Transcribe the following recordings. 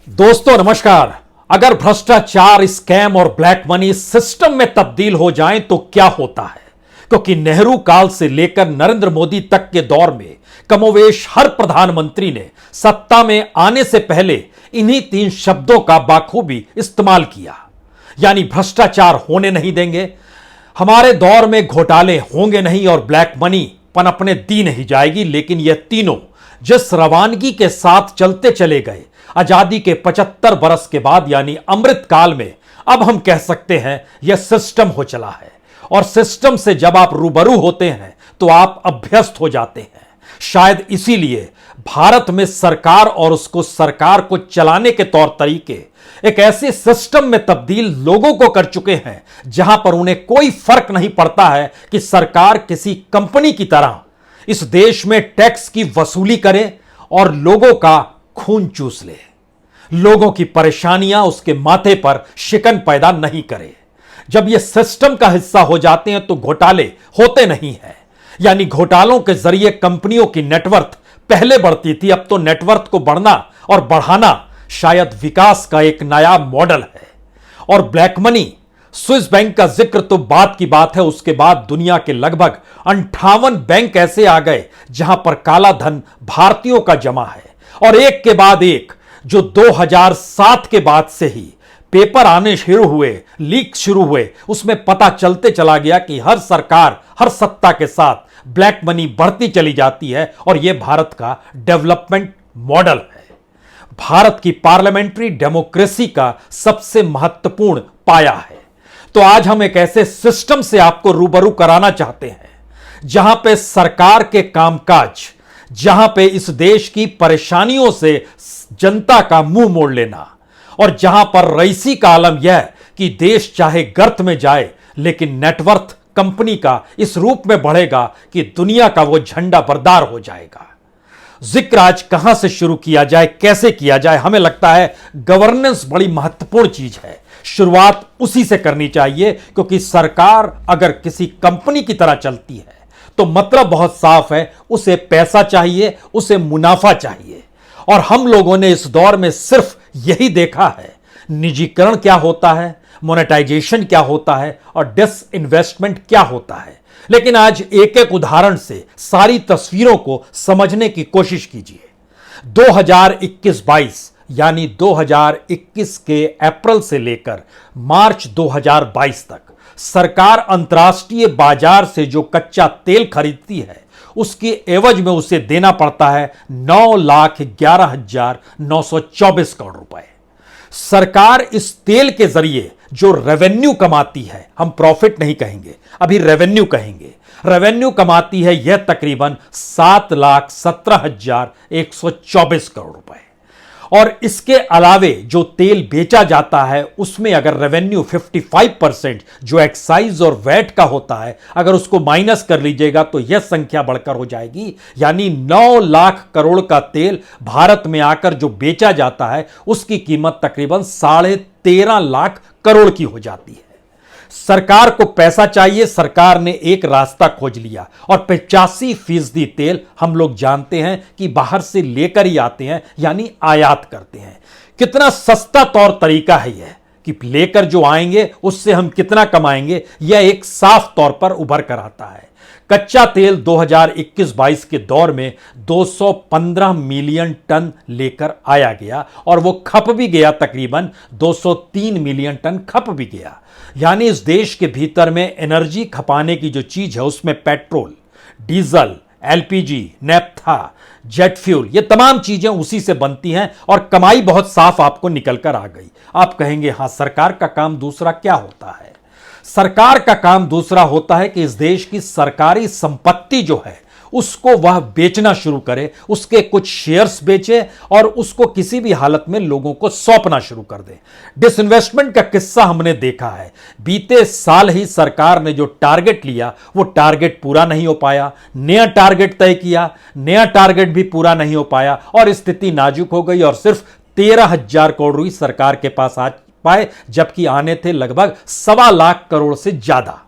दोस्तों नमस्कार। अगर भ्रष्टाचार, स्कैम और ब्लैक मनी सिस्टम में तब्दील हो जाएं तो क्या होता है? क्योंकि नेहरू काल से लेकर नरेंद्र मोदी तक के दौर में कमोवेश हर प्रधानमंत्री ने सत्ता में आने से पहले इन्हीं तीन शब्दों का बाखूबी इस्तेमाल किया, यानी भ्रष्टाचार होने नहीं देंगे, हमारे दौर में घोटाले होंगे नहीं और ब्लैक मनी पनपने दी नहीं जाएगी। लेकिन यह तीनों जिस रवानगी के साथ चलते चले गए, आजादी के 75 बरस के बाद यानी अमृत काल में, अब हम कह सकते हैं यह सिस्टम हो चला है। और सिस्टम से जब आप रूबरू होते हैं तो आप अभ्यस्त हो जाते हैं। शायद इसीलिए भारत में सरकार और उसको सरकार को चलाने के तौर तरीके एक ऐसे सिस्टम में तब्दील लोगों को कर चुके हैं जहां पर उन्हें कोई फर्क नहीं पड़ता है कि सरकार किसी कंपनी की तरह इस देश में टैक्स की वसूली करे और लोगों का खून चूस ले, लोगों की परेशानियां उसके माथे पर शिकन पैदा नहीं करे। जब ये सिस्टम का हिस्सा हो जाते हैं तो घोटाले होते नहीं हैं, यानी घोटालों के जरिए कंपनियों की नेटवर्थ पहले बढ़ती थी, अब तो नेटवर्थ को बढ़ना और बढ़ाना शायद विकास का एक नया मॉडल है। और ब्लैक मनी, स्विस बैंक का जिक्र तो बात की बात है, उसके बाद दुनिया के लगभग 58 बैंक ऐसे आ गए जहां पर काला धन भारतीयों का जमा है। और एक के बाद एक जो 2007 के बाद से ही पेपर आने शुरू हुए, लीक शुरू हुए, उसमें पता चलते चला गया कि हर सरकार, हर सत्ता के साथ ब्लैक मनी बढ़ती चली जाती है। और यह भारत का डेवलपमेंट मॉडल है, भारत की पार्लियामेंट्री डेमोक्रेसी का सबसे महत्वपूर्ण पाया है। तो आज हम एक ऐसे सिस्टम से आपको रूबरू कराना चाहते हैं जहां पे सरकार के कामकाज, जहां पे इस देश की परेशानियों से जनता का मुंह मोड़ लेना, और जहां पर रईसी का आलम यह कि देश चाहे गर्त में जाए लेकिन नेटवर्थ कंपनी का इस रूप में बढ़ेगा कि दुनिया का वो झंडा बरदार हो जाएगा। जिक्र आज कहां से शुरू किया जाए, कैसे किया जाए? हमें लगता है गवर्नेंस बड़ी महत्वपूर्ण चीज है, शुरुआत उसी से करनी चाहिए। क्योंकि सरकार अगर किसी कंपनी की तरह चलती है तो मतलब बहुत साफ है, उसे पैसा चाहिए, उसे मुनाफा चाहिए। और हम लोगों ने इस दौर में सिर्फ यही देखा है, निजीकरण क्या होता है, मोनेटाइजेशन क्या होता है और डिसइन्वेस्टमेंट क्या होता है। लेकिन आज एक एक उदाहरण से सारी तस्वीरों को समझने की कोशिश कीजिए। 2021-22 यानी 2021 के अप्रैल से लेकर मार्च 2022 तक सरकार अंतर्राष्ट्रीय बाजार से जो कच्चा तेल खरीदती है उसकी एवज में उसे देना पड़ता है 9,11,924 करोड़ रुपए। सरकार इस तेल के जरिए जो रेवेन्यू कमाती है, हम प्रॉफिट नहीं कहेंगे, अभी रेवेन्यू कहेंगे, रेवेन्यू कमाती है यह तकरीबन 7,17,124 करोड़ रुपए। और इसके अलावे जो तेल बेचा जाता है उसमें अगर रेवेन्यू 55% जो एक्साइज और वैट का होता है, अगर उसको माइनस कर लीजिएगा तो यह संख्या बढ़कर हो जाएगी, यानी 9 लाख करोड़ का तेल भारत में आकर जो बेचा जाता है उसकी कीमत तकरीबन 13.5 लाख करोड़ की हो जाती है। सरकार को पैसा चाहिए, सरकार ने एक रास्ता खोज लिया और 85% तेल हम लोग जानते हैं कि बाहर से लेकर ही आते हैं, यानी आयात करते हैं। कितना सस्ता तौर तरीका है यह कि लेकर जो आएंगे उससे हम कितना कमाएंगे, यह एक साफ तौर पर उभर कर आता है। कच्चा तेल 2021-22 के दौर में 215 मिलियन टन लेकर आया गया और वो खप भी गया, तकरीबन 203 मिलियन टन खप भी गया। यानी इस देश के भीतर में एनर्जी खपाने की जो चीज है उसमें petrol, diesel, LPG, naphtha, jet fuel, ये तमाम चीजें उसी से बनती हैं और कमाई बहुत साफ आपको निकल कर आ गई। आप कहेंगे हां, सरकार का काम दूसरा क्या होता है? सरकार का काम दूसरा होता है कि इस देश की सरकारी संपत्ति जो है उसको वह बेचना शुरू करे, उसके कुछ शेयर्स बेचे और उसको किसी भी हालत में लोगों को सौंपना शुरू कर दे। डिसइन्वेस्टमेंट का किस्सा हमने देखा है, बीते साल ही सरकार ने जो टारगेट लिया वो टारगेट पूरा नहीं हो पाया, नया टारगेट तय किया, नया टारगेट भी पूरा नहीं हो पाया और स्थिति नाजुक हो गई और सिर्फ 13,000 करोड़ रुपए सरकार के पास आ पाए, जबकि आने थे लगभग 1.25 लाख करोड़ से ज्यादा।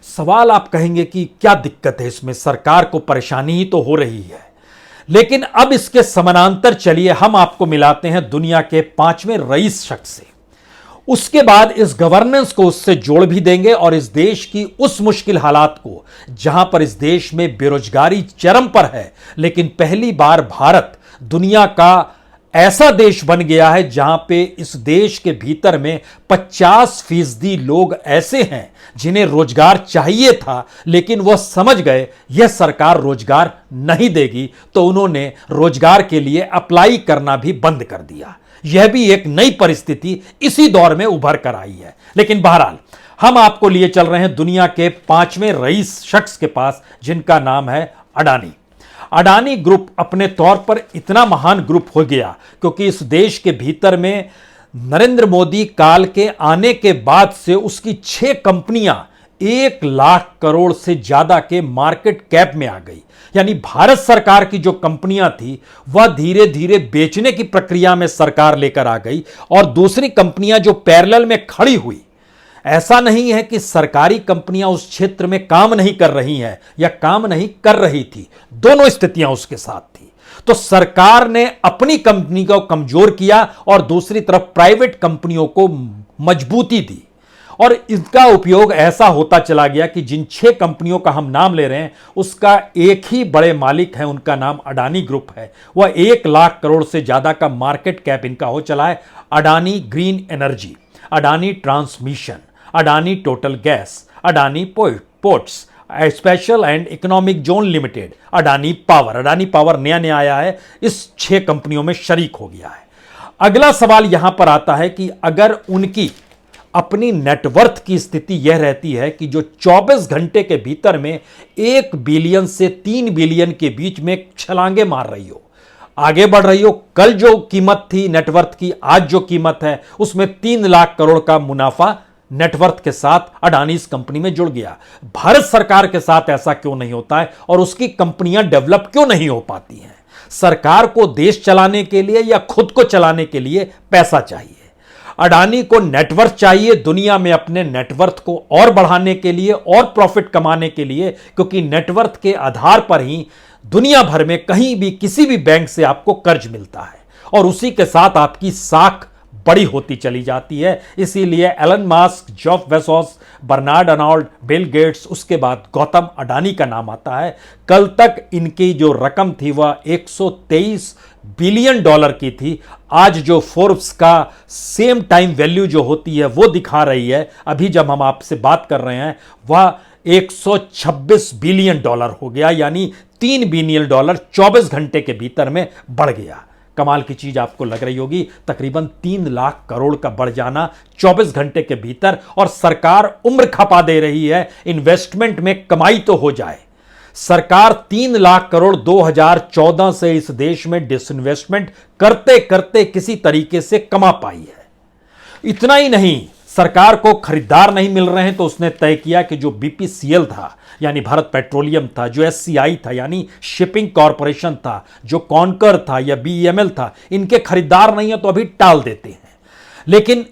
सवाल आप कहेंगे कि क्या दिक्कत है इसमें, सरकार को परेशानी ही तो हो रही है। लेकिन अब इसके समानांतर चलिए हम आपको मिलाते हैं दुनिया के 5वें रईस शख्स से। उसके बाद इस गवर्नेंस को उससे जोड़ भी देंगे और इस देश की उस मुश्किल हालात को, जहां पर इस देश में बेरोजगारी चरम पर है, लेकिन पहली बार भारत दुनिया का ऐसा देश बन गया है जहां पे इस देश के भीतर में 50% लोग ऐसे हैं जिन्हें रोजगार चाहिए था, लेकिन वह समझ गए यह सरकार रोजगार नहीं देगी, तो उन्होंने रोजगार के लिए अप्लाई करना भी बंद कर दिया। यह भी एक नई परिस्थिति इसी दौर में उभर कर आई है। लेकिन बहरहाल हम आपको लिए चल रहे हैं दुनिया के 5वें रईस शख्स के पास, जिनका नाम है अडानी। अडानी ग्रुप अपने तौर पर इतना महान ग्रुप हो गया क्योंकि इस देश के भीतर में नरेंद्र मोदी काल के आने के बाद से उसकी 6 कंपनियां 1 लाख करोड़ से ज्यादा के मार्केट कैप में आ गई। यानी भारत सरकार की जो कंपनियां थी वह धीरे धीरे बेचने की प्रक्रिया में सरकार लेकर आ गई और दूसरी कंपनियां जो पैरेलल में खड़ी हुई। ऐसा नहीं है कि सरकारी कंपनियां उस क्षेत्र में काम नहीं कर रही हैं या काम नहीं कर रही थी, दोनों स्थितियां उसके साथ थी। तो सरकार ने अपनी कंपनी को कमजोर किया और दूसरी तरफ प्राइवेट कंपनियों को मजबूती दी और इसका उपयोग ऐसा होता चला गया कि जिन 6 कंपनियों का हम नाम ले रहे हैं उसका एक ही बड़े मालिक है, उनका नाम अडानी ग्रुप है। वह 1 लाख करोड़ से ज्यादा का मार्केट कैप इनका हो चला है। Adani green energy, Adani transmission, Adani total gas, Adani ports, special and economic zone limited, Adani power नया नया आया है, इस 6 कंपनियों में शरीक हो गया है। अगला सवाल यहां पर आता है कि अगर उनकी अपनी नेटवर्थ की स्थिति यह रहती है कि जो 24 घंटे के भीतर में 1 बिलियन से 3 बिलियन के बीच में छलांगे मार रही हो, आगे बढ़ रही हो, कल जो कीमत थी नेटवर्थ की, आज जो कीमत है उसमें 3 लाख करोड़ का मुनाफा नेटवर्थ के साथ अडानी इस कंपनी में जुड़ गया। भारत सरकार के साथ ऐसा क्यों नहीं होता है और उसकी कंपनियां डेवलप क्यों नहीं हो पाती हैं? सरकार को देश चलाने के लिए या खुद को चलाने के लिए पैसा चाहिए। अडानी को नेटवर्थ चाहिए दुनिया में अपने नेटवर्थ को और बढ़ाने के लिए और प्रॉफिट कमाने के लिए, क्योंकि नेटवर्थ के आधार पर ही दुनिया भर में कहीं भी किसी भी बैंक से आपको कर्ज मिलता है और उसी के साथ आपकी साख बड़ी होती चली जाती है। इसीलिए Elon Musk, Jeff Bezos, Bernard Arnault, Bill Gates, उसके बाद गौतम अडानी का नाम आता है। कल तक इनकी जो रकम थी वह 123 बिलियन डॉलर की थी। आज जो फोर्ब्स का सेम टाइम वैल्यू जो होती है वो दिखा रही है, अभी जब हम आपसे बात कर रहे हैं, वह 126 बिलियन डॉलर हो गया, यानी 3 बिलियन डॉलर 24 घंटे के भीतर में बढ़ गया। कमाल की चीज आपको लग रही होगी, तकरीबन 3 लाख करोड़ का बढ़ जाना 24 घंटे के भीतर, और सरकार उम्र खपा दे रही है इन्वेस्टमेंट में कमाई तो हो जाए। सरकार 3 लाख करोड़ 2014 से इस देश में डिसइन्वेस्टमेंट करते करते किसी तरीके से कमा पाई है। इतना ही नहीं, सरकार को खरीदार नहीं मिल रहे हैं तो उसने तय किया कि जो बीपीसीएल था यानी भारत पेट्रोलियम था, जो एससीआई था यानी शिपिंग कॉरपोरेशन था, जो कॉन्कर था या बीईएमएल था, इनके खरीदार नहीं है तो अभी टाल देते हैं। लेकिन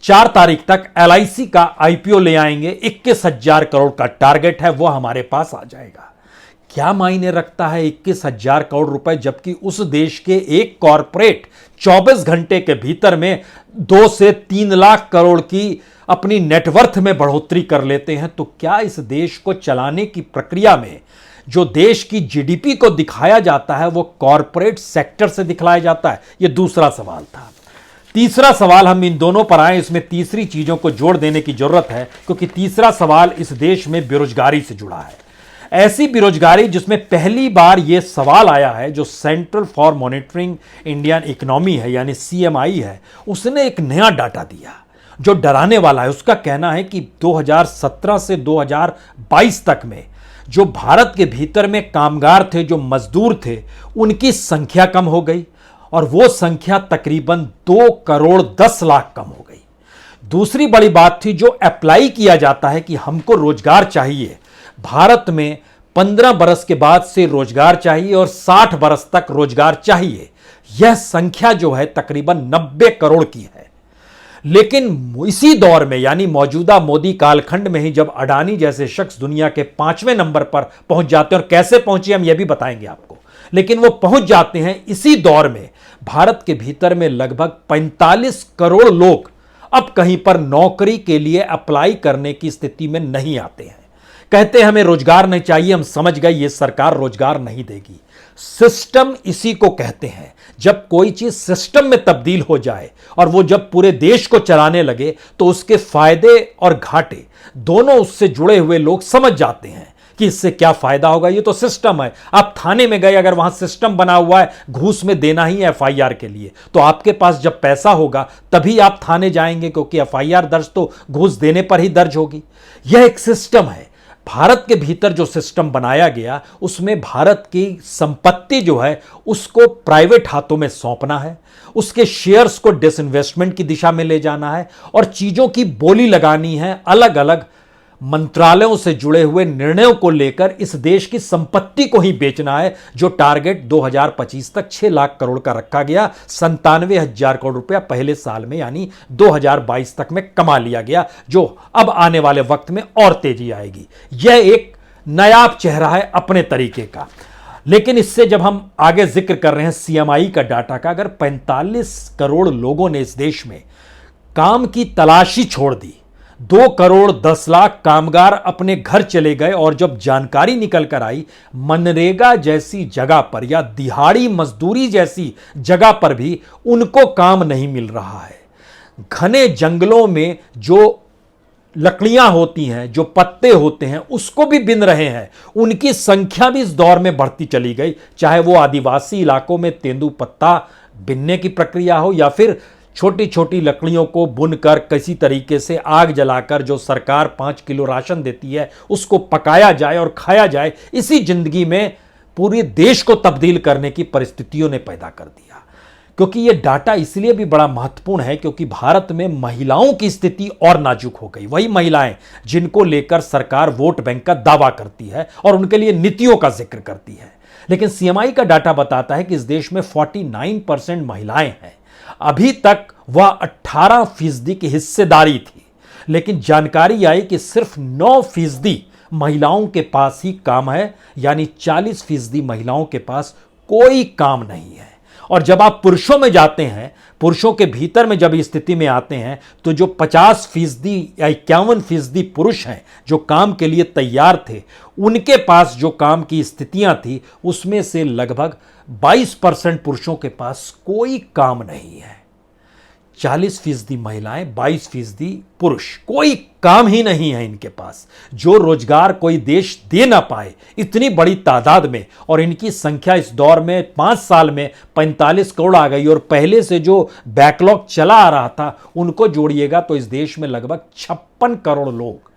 4 तारीख तक एलआईसी का आईपीओ ले आएंगे, 21,000 करोड़ का टारगेट है, वो हमारे पास आ जाएगा। क्या मायने रखता है 21,000 करोड़ रुपए, जबकि उस देश के एक कॉरपोरेट 24 घंटे के भीतर में 2 से 3 लाख करोड़ की अपनी नेटवर्थ में बढ़ोतरी कर लेते हैं। तो क्या इस देश को चलाने की प्रक्रिया में जो देश की जीडीपी को दिखाया जाता है वो कॉरपोरेट सेक्टर से दिखलाया जाता है? यह दूसरा सवाल था। तीसरा सवाल, हम इन दोनों पर आए, इसमें तीसरी चीजों को जोड़ देने की जरूरत है, क्योंकि तीसरा सवाल इस देश में बेरोजगारी से जुड़ा है। ऐसी बेरोजगारी जिसमें पहली बार यह सवाल आया है, जो central for monitoring Indian economy है यानी सीएमआई है, उसने एक नया डाटा दिया जो डराने वाला है। उसका कहना है कि 2017 से 2022 तक में जो भारत के भीतर में कामगार थे, जो मजदूर थे, उनकी संख्या कम हो गई और वो संख्या तकरीबन 2 करोड़ 10 लाख कम हो गई। दूसरी बड़ी बात थी, जो अप्लाई किया जाता है कि हमको रोजगार चाहिए, भारत में 15 बरस के बाद से रोजगार चाहिए और 60 बरस तक रोजगार चाहिए, यह संख्या जो है तकरीबन 90 करोड़ की है। लेकिन इसी दौर में यानी मौजूदा मोदी कालखंड में ही जब अडानी जैसे शख्स दुनिया के 5वें नंबर पर पहुंच जाते हैं, और कैसे पहुंचे हम यह भी बताएंगे आपको, लेकिन वो पहुंच जाते हैं। इसी दौर में भारत के भीतर में लगभग 45 करोड़ लोग अब कहीं पर नौकरी के लिए अप्लाई करने की स्थिति में नहीं आते हैं। कहते हैं हमें रोजगार नहीं चाहिए, हम समझ गए ये सरकार रोजगार नहीं देगी। सिस्टम इसी को कहते हैं। जब कोई चीज सिस्टम में तब्दील हो जाए और वो जब पूरे देश को चलाने लगे तो उसके फायदे और घाटे दोनों उससे जुड़े हुए लोग समझ जाते हैं कि इससे क्या फायदा होगा। ये तो सिस्टम है। आप थाने में गए, अगर वहां सिस्टम बना हुआ है घूस में देना ही है एफआईआर के लिए, तो आपके पास जब पैसा होगा तभी आप थाने जाएंगे, क्योंकि एफआईआर दर्ज तो घूस देने पर ही दर्ज होगी। यह एक सिस्टम है। भारत के भीतर जो सिस्टम बनाया गया उसमें भारत की संपत्ति जो है उसको प्राइवेट हाथों में सौंपना है, उसके शेयर्स को डिसइन्वेस्टमेंट की दिशा में ले जाना है और चीजों की बोली लगानी है। अलग अलग मंत्रालयों से जुड़े हुए निर्णयों को लेकर इस देश की संपत्ति को ही बेचना है, जो टारगेट 2025 तक 6 लाख करोड़ का रखा गया। 97,000 करोड़ रुपया पहले साल में यानी 2022 तक में कमा लिया गया, जो अब आने वाले वक्त में और तेजी आएगी। यह एक नायाब चेहरा है अपने तरीके का। लेकिन इससे जब हम आगे जिक्र कर रहे हैं सीएमआई का डाटा का, अगर 45 करोड़ लोगों ने इस देश में काम की तलाशी छोड़ दी, 2 करोड़ 10 लाख कामगार अपने घर चले गए और जब जानकारी निकल कर आई मनरेगा जैसी जगह पर या दिहाड़ी मजदूरी जैसी जगह पर भी उनको काम नहीं मिल रहा है। घने जंगलों में जो लकड़ियां होती हैं, जो पत्ते होते हैं, उसको भी बिन रहे हैं। उनकी संख्या भी इस दौर में बढ़ती चली गई, चाहे वो आदिवासी इलाकों में तेंदुपत्ता बिनने की प्रक्रिया हो या फिर छोटी छोटी लकड़ियों को बुनकर किसी तरीके से आग जलाकर जो सरकार 5 किलो राशन देती है उसको पकाया जाए और खाया जाए। इसी जिंदगी में पूरे देश को तब्दील करने की परिस्थितियों ने पैदा कर दिया। क्योंकि यह डाटा इसलिए भी बड़ा महत्वपूर्ण है क्योंकि भारत में महिलाओं की स्थिति और नाजुक हो गई। वही महिलाएं जिनको लेकर सरकार वोट बैंक का दावा करती है और उनके लिए नीतियों का जिक्र करती है। लेकिन सीएमआई का डाटा बताता है कि इस देश में 49% महिलाएं हैं। अभी तक वह 18% की हिस्सेदारी थी, लेकिन जानकारी आई कि सिर्फ 9% महिलाओं के पास ही काम है, यानी 40% महिलाओं के पास कोई काम नहीं है। और जब आप पुरुषों में जाते हैं, पुरुषों के भीतर में जब इस स्थिति में आते हैं, तो जो 50% या 51% पुरुष हैं जो काम के लिए तैयार थे, उनके पास जो काम की स्थितियां थी उसमें से लगभग 22% पुरुषों के पास कोई काम नहीं है। 40% महिलाएं, 22% पुरुष, कोई काम ही नहीं है इनके पास। जो रोजगार कोई देश दे ना पाए इतनी बड़ी तादाद में, और इनकी संख्या इस दौर में 5 साल में 45 करोड़ आ गई, और पहले से जो बैकलॉग चला आ रहा था उनको जोड़िएगा तो इस देश में लगभग 56 करोड़ लोग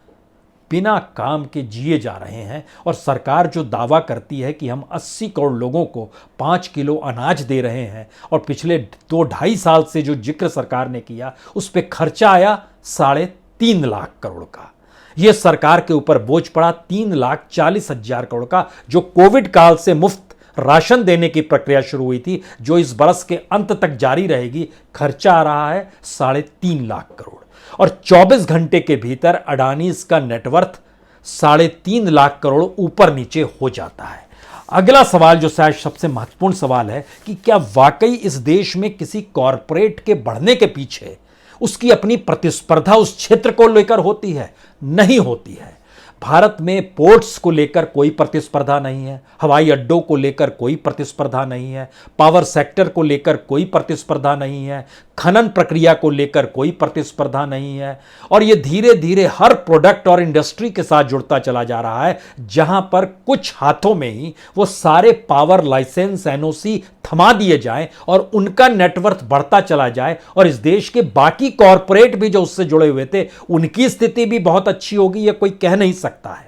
बिना काम के जिए जा रहे हैं। और सरकार जो दावा करती है कि हम 80 करोड़ लोगों को 5 किलो अनाज दे रहे हैं, और पिछले 2-2.5 साल से जो जिक्र सरकार ने किया उस पर खर्चा आया 3.5 लाख करोड़ का। यह सरकार के ऊपर बोझ पड़ा 3,40,000 करोड़ का, जो कोविड काल से मुफ्त राशन देने की प्रक्रिया शुरू हुई थी, जो इस बरस के अंत तक जारी रहेगी। खर्चा आ रहा है 3.5 लाख करोड़, और 24 घंटे के भीतर अडानीज का नेटवर्थ 3.5 लाख करोड़ ऊपर नीचे हो जाता है। अगला सवाल जो शायद सबसे महत्वपूर्ण सवाल है कि क्या वाकई इस देश में किसी कॉरपोरेट के बढ़ने के पीछे उसकी अपनी प्रतिस्पर्धा उस क्षेत्र को लेकर होती है? नहीं होती है। भारत में पोर्ट्स को लेकर कोई प्रतिस्पर्धा नहीं है, हवाई अड्डों को लेकर कोई प्रतिस्पर्धा नहीं है, पावर सेक्टर को लेकर कोई प्रतिस्पर्धा नहीं है, खनन प्रक्रिया को लेकर कोई प्रतिस्पर्धा नहीं है, और ये धीरे धीरे हर प्रोडक्ट और इंडस्ट्री के साथ जुड़ता चला जा रहा है, जहां पर कुछ हाथों में ही वो सारे पावर लाइसेंस एनओसी थमा दिए जाएं और उनका नेटवर्थ बढ़ता चला जाए, और इस देश के बाकी कॉरपोरेट भी जो उससे जुड़े हुए थे उनकी स्थिति भी बहुत अच्छी होगी, यह कोई कह नहीं सकता है।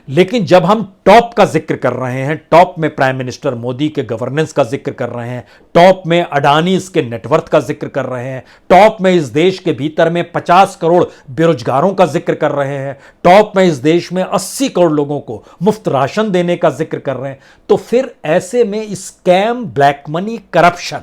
लेकिन जब हम टॉप का जिक्र कर रहे हैं, टॉप में प्राइम मिनिस्टर मोदी के गवर्नेंस का जिक्र कर रहे हैं, टॉप में अडानीज के नेटवर्थ का जिक्र कर रहे हैं, टॉप में इस देश के भीतर में 50 करोड़ बेरोजगारों का जिक्र कर रहे हैं, टॉप में इस देश में 80 करोड़ लोगों को मुफ्त राशन देने का जिक्र कर रहे हैं, तो फिर ऐसे में स्कैम, ब्लैक मनी, करप्शन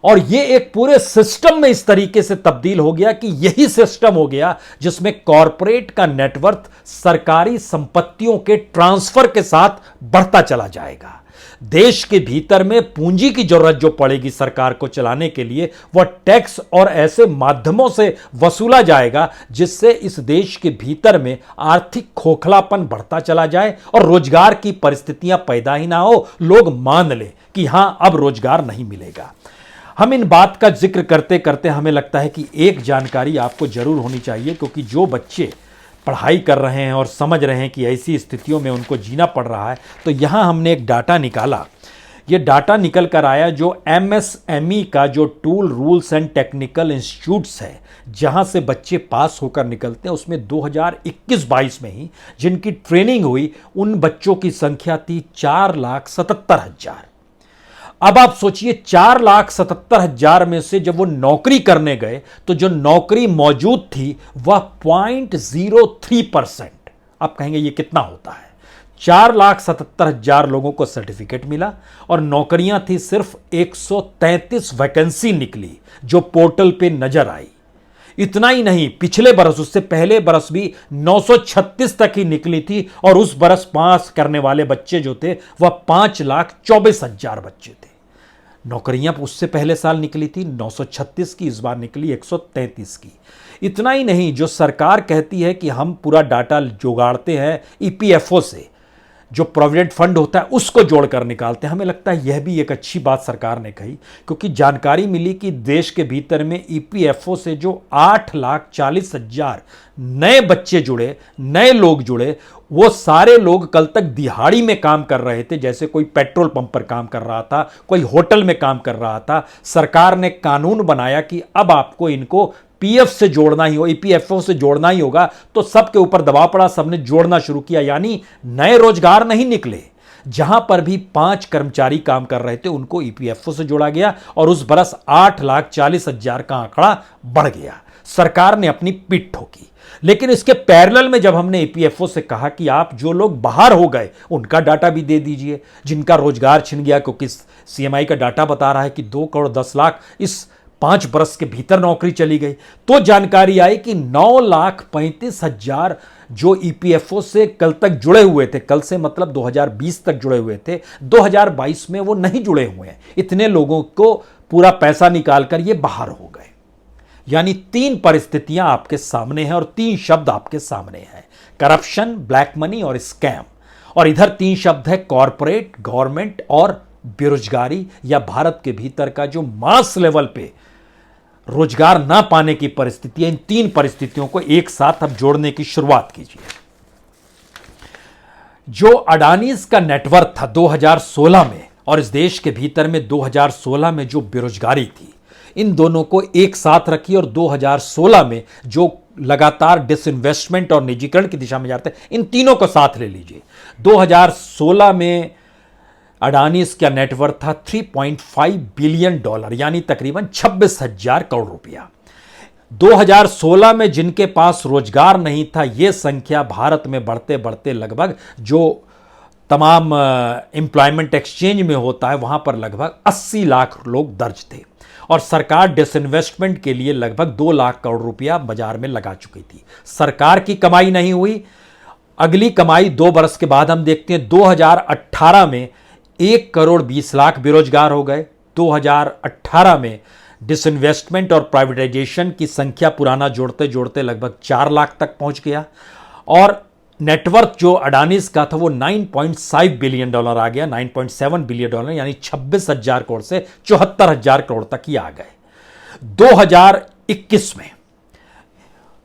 और ये एक पूरे सिस्टम में इस तरीके से तब्दील हो गया कि यही सिस्टम हो गया जिसमें कॉरपोरेट का नेटवर्थ सरकारी संपत्तियों के ट्रांसफर के साथ बढ़ता चला जाएगा। देश के भीतर में पूंजी की जरूरत जो पड़ेगी सरकार को चलाने के लिए, वह टैक्स और ऐसे माध्यमों से वसूला जाएगा जिससे इस देश के भीतर में आर्थिक खोखलापन बढ़ता चला जाए और रोजगार की परिस्थितियां पैदा ही ना हो, लोग मान लें कि हां अब रोजगार नहीं मिलेगा। हम इन बात का जिक्र करते करते हमें लगता है कि एक जानकारी आपको जरूर होनी चाहिए, क्योंकि जो बच्चे पढ़ाई कर रहे हैं और समझ रहे हैं कि ऐसी स्थितियों में उनको जीना पड़ रहा है, तो यहाँ हमने एक डाटा निकाला। ये डाटा निकल कर आया जो MSME का जो tool rules and technical institutes है, जहाँ से बच्चे पास होकर निकलते हैं, उसमें 2021-22 में ही जिनकी ट्रेनिंग हुई उन बच्चों की संख्या थी 4,77,000। अब आप सोचिए 4,77,000 में से जब वो नौकरी करने गए तो जो नौकरी मौजूद थी वह 0.03%। आप कहेंगे ये कितना होता है? 4,77,000 लोगों को सर्टिफिकेट मिला और नौकरियां थी सिर्फ 133 वैकेंसी निकली जो पोर्टल पे नजर आई। इतना ही नहीं, पिछले बरस, उससे पहले बरस भी 936 तक ही निकली थी और उस बरस पास करने वाले बच्चे जो थे वह 5,24,000 बच्चे थे। नौकरियां उससे पहले साल निकली थी 936 की, इस बार निकली 133 की। इतना ही नहीं, जो सरकार कहती है कि हम पूरा डाटा जुगाड़ते हैं EPFO से, जो प्रोविडेंट फंड होता है उसको जोड़कर निकालते हैं, हमें लगता है यह भी एक अच्छी बात सरकार ने कही, क्योंकि जानकारी मिली कि देश के भीतर में EPFO से जो 8,40,000 नए बच्चे जुड़े, नए लोग जुड़े, वो सारे लोग कल तक दिहाड़ी में काम कर रहे थे, जैसे कोई पेट्रोल पंप पर काम कर रहा था, कोई होटल में काम कर रहा था। सरकार ने कानून बनाया कि अब आपको इनको PF से जोड़ना ही हो, EPFO से जोड़ना ही होगा, तो सबके ऊपर दबाव पड़ा, सबने जोड़ना शुरू किया। यानी नए रोजगार नहीं निकले, जहां पर भी 5 कर्मचारी काम कर रहे थे उनको EPFO से जोड़ा गया और उस बरस 8,40,000 का आंकड़ा बढ़ गया। सरकार ने अपनी पीठ ठोकी। लेकिन इसके पैरेलल में जब हमने EPFO से कहा कि आप जो लोग बाहर हो गए उनका डाटा भी दे दीजिए, जिनका रोजगार छिन गया, क्योंकि CMI का डाटा बता रहा है कि 2,10,00,000 इस 5 बरस के भीतर नौकरी चली गई, तो जानकारी आई कि 9,35,000 जो EPFO से कल तक जुड़े हुए थे, कल से मतलब 2020 तक जुड़े हुए थे, 2022 में वो नहीं जुड़े हुए हैं। इतने लोगों को पूरा पैसा निकालकर ये बाहर हो गए। यानी 3 परिस्थितियां आपके सामने हैं और 3 शब्द आपके सामने हैं: करप्शन, ब्लैक मनी और स्कैम। और इधर 3 शब्द है कॉरपोरेट, गवर्नमेंट और बेरोजगारी, या भारत के भीतर का जो मास लेवल पे रोजगार ना पाने की परिस्थिति है। इन 3 परिस्थितियों को एक साथ अब जोड़ने की शुरुआत कीजिए। जो अडानीज का नेटवर्क था 2016 में और इस देश के भीतर में 2016 में जो बेरोजगारी थी, इन दोनों को एक साथ रखिए और 2016 में जो लगातार डिसइन्वेस्टमेंट और निजीकरण की दिशा में जाते हैं, इन तीनों को साथ ले लीजिए। 2016 में अडानीज का नेटवर्थ था $3.5 बिलियन, यानी तकरीबन 26,000 करोड़ रुपया। 2016 में जिनके पास रोजगार नहीं था, यह संख्या भारत में बढ़ते बढ़ते लगभग, जो तमाम एम्प्लॉयमेंट एक्सचेंज में होता है वहां पर लगभग 80 लाख लोग दर्ज थे और सरकार डिसइन्वेस्टमेंट के लिए लगभग 2 लाख करोड़ रुपया बाजार में लगा चुकी थी। सरकार की कमाई नहीं हुई। अगली कमाई 2 बरस के बाद हम देखते हैं 2018 में 1,20,00,000 बेरोजगार हो गए। 2018 में डिसइन्वेस्टमेंट और प्राइवेटाइजेशन की संख्या पुराना जोड़ते जोड़ते लगभग 4 लाख तक पहुंच गया और नेटवर्थ जो अडानीज का था वो $9.5 बिलियन आ गया, $9.7 बिलियन, यानी 26,000 करोड़ से 74,000 करोड़ तक ही आ गए। 2021 में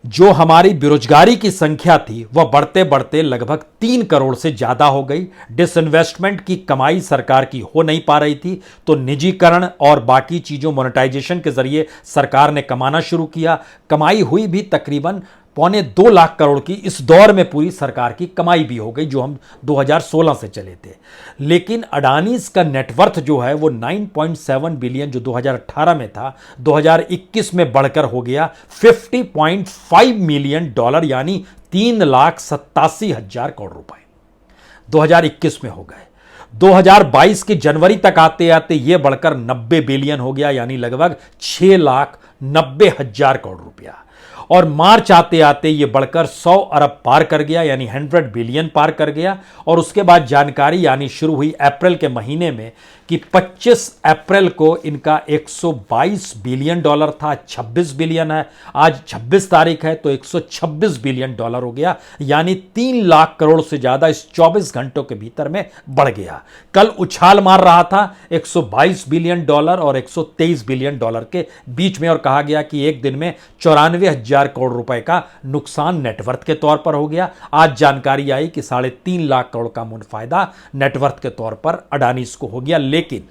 जो हमारी बेरोजगारी की संख्या थी वह बढ़ते बढ़ते लगभग 3 करोड़ से ज्यादा हो गई। डिसइन्वेस्टमेंट की कमाई सरकार की हो नहीं पा रही थी, तो निजीकरण और बाकी चीजों, मोनेटाइजेशन के जरिए सरकार ने कमाना शुरू किया। कमाई हुई भी तकरीबन 1.25 लाख करोड़ की। इस दौर में पूरी सरकार की कमाई भी हो गई, जो हम 2016 से चले थे। लेकिन अडानीज का नेटवर्थ जो है वो 9.7 बिलियन जो 2018 में था, 2021 में बढ़कर हो गया $50.5 मिलियन, यानी 3,87,000 करोड़ रुपए 2021 में हो गए। 2022 की जनवरी तक आते आते यह बढ़कर 90 बिलियन हो गया, यानी लगभग 6,90,000 करोड़ रुपया। और मार्च आते आते ये बढ़कर 100 अरब पार कर गया, यानी 100 बिलियन पार कर गया। और उसके बाद जानकारी आनी शुरू हुई अप्रैल के महीने में कि 25 अप्रैल को इनका 122 बिलियन डॉलर था, 26 बिलियन है, आज 26 तारीख है तो 126 बिलियन डॉलर हो गया, यानी 3 लाख करोड़ से ज्यादा इस 24 घंटों के भीतर में बढ़ गया। कल उछाल मार रहा था 122 बिलियन डॉलर और 123 बिलियन डॉलर के बीच में, और कहा गया कि एक दिन में 94,000 करोड़ रुपए का नुकसान नेटवर्थ के तौर पर हो गया। आज जानकारी आई कि 3.5 लाख करोड़ का मुनाफायदा नेटवर्थ के तौर पर अडानी को हो गया। लेकिन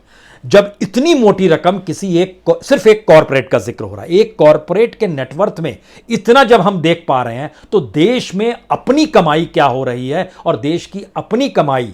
जब इतनी मोटी रकम सिर्फ एक कॉर्पोरेट का जिक्र हो रहा है, एक कॉर्पोरेट के नेटवर्थ में इतना जब हम देख पा रहे हैं, तो देश में अपनी कमाई क्या हो रही है, और देश की अपनी कमाई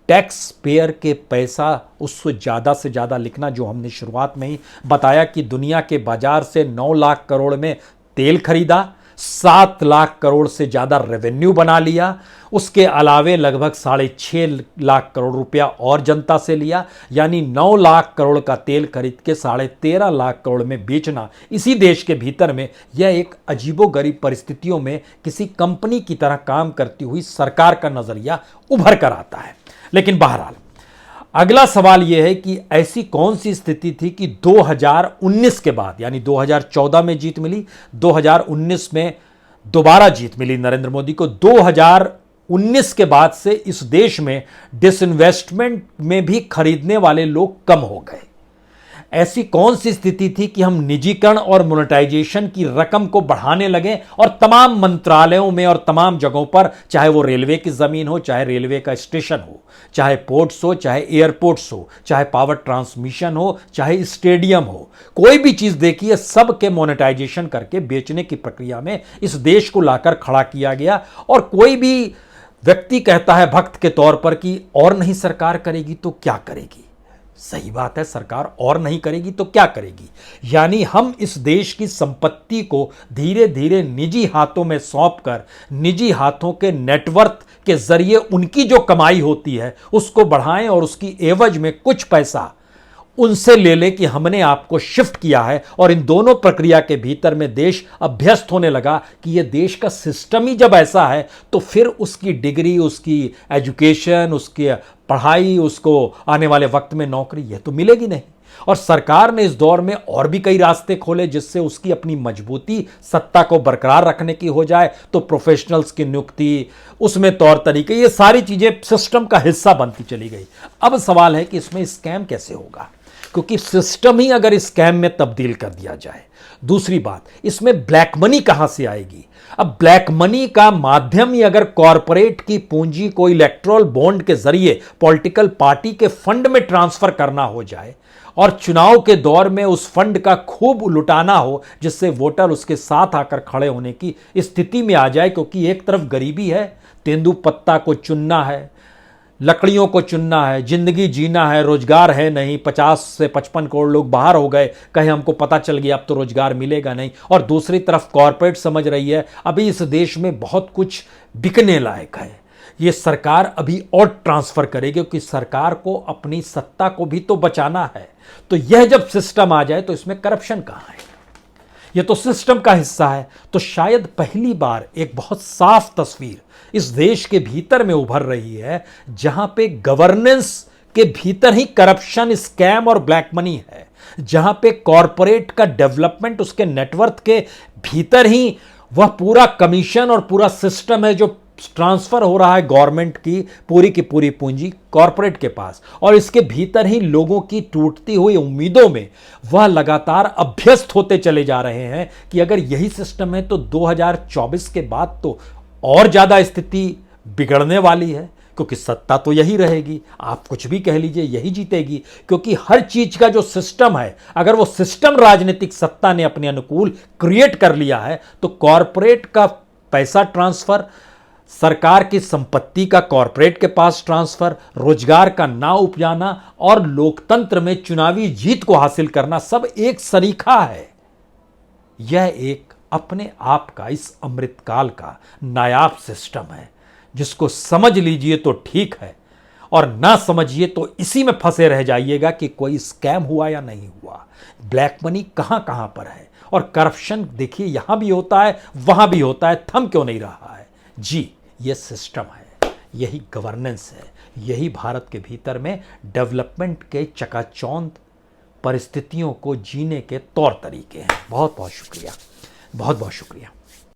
टैक्स पेयर के पैसा उससे से ज्यादा लिखना, जो हमने शुरुआत में ही बताया कि दुनिया के बाजार से 9 लाख करोड़ में तेल खरीदा, 7 लाख करोड़ से ज्यादा रेवेन्यू बना लिया, उसके अलावे लगभग 6.5 लाख करोड़ रुपया और जनता से लिया, यानी 9 लाख करोड़ का तेल खरीद के 13.5 लाख करोड़ में बेचना इसी देश के भीतर में, यह एक अजीबोगरीब परिस्थितियों में किसी कंपनी की तरह काम करती हुई सरकार का नजरिया उभर कर आता है। लेकिन बहरहाल अगला सवाल यह है कि ऐसी कौन सी स्थिति थी कि 2019 के बाद, यानी 2014 में जीत मिली, 2019 में दोबारा जीत मिली नरेंद्र मोदी को, 2019 के बाद से इस देश में डिसइन्वेस्टमेंट में भी खरीदने वाले लोग कम हो गए। ऐसी कौन सी स्थिति थी कि हम निजीकरण और मोनेटाइजेशन की रकम को बढ़ाने लगे, और तमाम मंत्रालयों में और तमाम जगहों पर, चाहे वो रेलवे की जमीन हो, चाहे रेलवे का स्टेशन हो, चाहे पोर्ट्स हो, चाहे एयरपोर्ट्स हो, चाहे पावर ट्रांसमिशन हो, चाहे स्टेडियम हो, कोई भी चीज देखिए, सब के मोनेटाइजेशन करके बेचने की प्रक्रिया में इस देश को लाकर खड़ा किया गया। और कोई भी व्यक्ति कहता है भक्त के तौर पर कि और नहीं सरकार करेगी तो क्या करेगी। सही बात है, सरकार और नहीं करेगी तो क्या करेगी, यानी हम इस देश की संपत्ति को धीरे धीरे निजी हाथों में सौंपकर, निजी हाथों के नेटवर्थ के जरिए उनकी जो कमाई होती है उसको बढ़ाएं, और उसकी एवज में कुछ पैसा उनसे ले ले कि हमने आपको शिफ्ट किया है। और इन दोनों प्रक्रिया के भीतर में देश अभ्यस्त होने लगा कि यह देश का सिस्टम ही जब ऐसा है, तो फिर उसकी डिग्री, उसकी एजुकेशन, उसकी पढ़ाई, उसको आने वाले वक्त में नौकरी, यह तो मिलेगी नहीं। और सरकार ने इस दौर में और भी कई रास्ते खोले जिससे उसकी अपनी मजबूती, सत्ता को बरकरार रखने की हो जाए। तो प्रोफेशनल्स की नियुक्ति, उसमें तौर तरीके, ये सारी चीजें सिस्टम का हिस्सा बनती चली गई। अब सवाल है कि इसमें स्कैम कैसे होगा, क्योंकि सिस्टम ही अगर स्कैम में तब्दील कर दिया जाए। दूसरी बात, इसमें ब्लैक मनी कहां से आएगी। अब ब्लैक मनी का माध्यम ही अगर कॉरपोरेट की पूंजी को इलेक्ट्रल बॉन्ड के जरिए पॉलिटिकल पार्टी के फंड में ट्रांसफर करना हो जाए, और चुनाव के दौर में उस फंड का खूब लुटाना हो, जिससे वोटर उसके साथ आकर खड़े होने की स्थिति में आ जाए, क्योंकि एक तरफ गरीबी है, तेंदुपत्ता को चुनना है, लकड़ियों को चुनना है, जिंदगी जीना है, रोजगार है नहीं, 50 से 55 करोड़ लोग बाहर हो गए, कहीं हमको पता चल गया अब तो रोजगार मिलेगा नहीं। और दूसरी तरफ कॉरपोरेट समझ रही है अभी इस देश में बहुत कुछ बिकने लायक है, ये सरकार अभी और ट्रांसफर करेगी, क्योंकि सरकार को अपनी सत्ता को भी तो बचाना है। तो यह जब सिस्टम आ जाए तो इसमें करप्शन कहां है, यह तो सिस्टम का हिस्सा है। तो शायद पहली बार एक बहुत साफ तस्वीर इस देश के भीतर में उभर रही है, जहां पे गवर्नेंस के भीतर ही करप्शन, स्कैम और ब्लैक मनी है, जहां पे कॉरपोरेट का डेवलपमेंट उसके नेटवर्थ के भीतर ही वह पूरा कमीशन और पूरा सिस्टम है जो ट्रांसफर हो रहा है गवर्नमेंट की पूरी पूंजी कॉरपोरेट के पास, और इसके भीतर ही लोगों की टूटती हुई उम्मीदों में वह लगातार अभ्यस्त होते चले जा रहे हैं कि अगर यही सिस्टम है तो 2024 के बाद तो और ज्यादा स्थिति बिगड़ने वाली है, क्योंकि सत्ता तो यही रहेगी, आप कुछ भी कह लीजिए, यही जीतेगी। क्योंकि हर चीज का जो सिस्टम है, अगर वो सिस्टम राजनीतिक सत्ता ने अपने अनुकूल क्रिएट कर लिया है, तो कॉरपोरेट का पैसा ट्रांसफर, सरकार की संपत्ति का कॉरपोरेट के पास ट्रांसफर, रोजगार का ना उपजाना और लोकतंत्र में चुनावी जीत को हासिल करना, सब एक सरीखा है। यह एक अपने आप का इस अमृतकाल का नायाब सिस्टम है, जिसको समझ लीजिए तो ठीक है, और ना समझिए तो इसी में फंसे रह जाइएगा कि कोई स्कैम हुआ या नहीं हुआ, ब्लैक मनी कहां कहां पर है, और करप्शन देखिए यहां भी होता है वहां भी होता है, थम क्यों नहीं रहा है। जी, ये सिस्टम है, यही गवर्नेंस है, यही भारत के भीतर में डेवलपमेंट के चकाचौंध परिस्थितियों को जीने के तौर तरीके हैं। बहुत बहुत शुक्रिया, बहुत बहुत शुक्रिया।